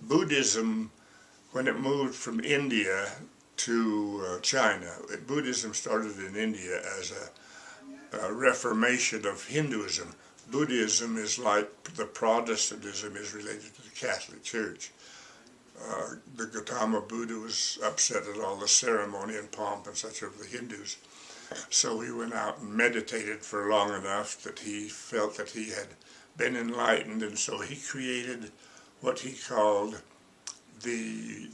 Buddhism, when it moved from India to China, Buddhism started in India as a reformation of Hinduism. Buddhism is like the Protestantism is related to the Catholic Church. The Gautama Buddha was upset at all the ceremony and pomp and such of the Hindus. So he went out and meditated for long enough that he felt that he had been enlightened, and so he created what he called the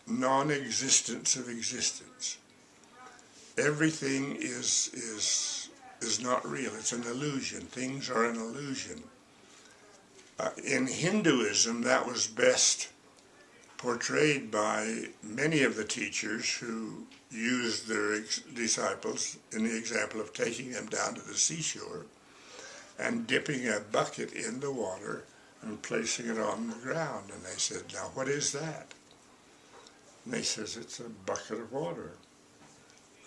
non-existence of existence. Everything is not real. It's an illusion. Things are an illusion. In Hinduism, that was best portrayed by many of the teachers who used their disciples in the example of taking them down to the seashore and dipping a bucket in the water and placing it on the ground. And they said, "Now what is that?" And they says, "It's a bucket of water."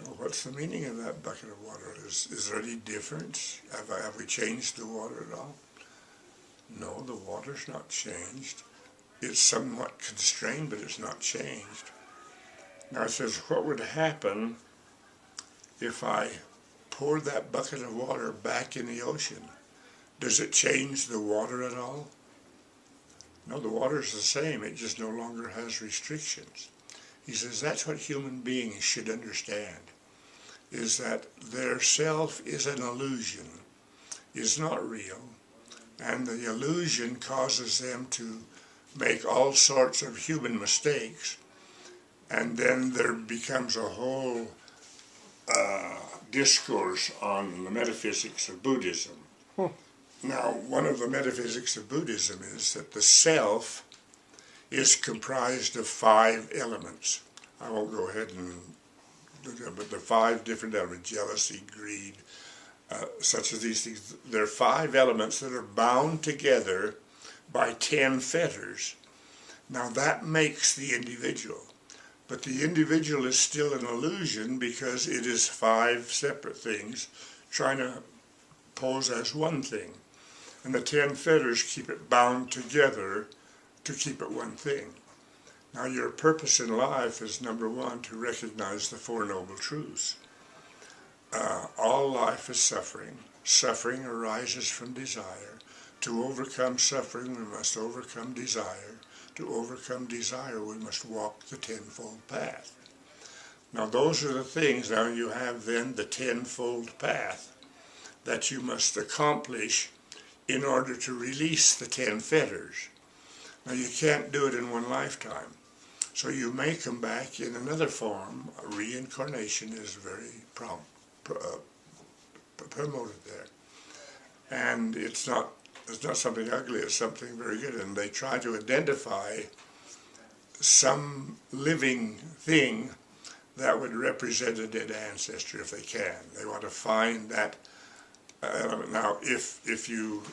Well, what's the meaning of that bucket of water? Is there any difference? Have we changed the water at all? No, the water's not changed. It's somewhat constrained, but it's not changed. Now it says, what would happen if I poured that bucket of water back in the ocean? Does it change the water at all? No, the water's the same. It just no longer has restrictions. He says that's what human beings should understand, is that their self is an illusion, is not real, and the illusion causes them to make all sorts of human mistakes, and then there becomes a whole discourse on the metaphysics of Buddhism. Now, one of the metaphysics of Buddhism is that the self is comprised of 5 elements. I won't go ahead and do them, but there are 5 different elements: jealousy, greed, such as these things. There are 5 elements that are bound together by 10 fetters. Now that makes the individual. But the individual is still an illusion because it is 5 separate things trying to pose as one thing. And the 10 fetters keep it bound together to keep it one thing. Now your purpose in life is, number 1, to recognize the 4 noble truths. All life is suffering. Suffering arises from desire. To overcome suffering, we must overcome desire. To overcome desire, we must walk the 10-fold path. Now those are the things. Now you have then the 10-fold path that you must accomplish in order to release the 10 fetters. Now you can't do it in one lifetime. So you may come back in another form. Reincarnation is very promoted there. And it's not something ugly, it's something very good. And they try to identify some living thing that would represent a dead ancestor if they can. They want to find that element. Now, if you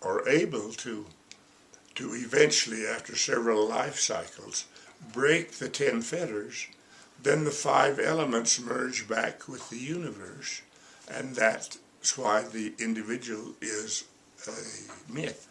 are able to eventually, after several life cycles, break the 10 fetters, then the 5 elements merge back with the universe, and that's why the individual is a myth.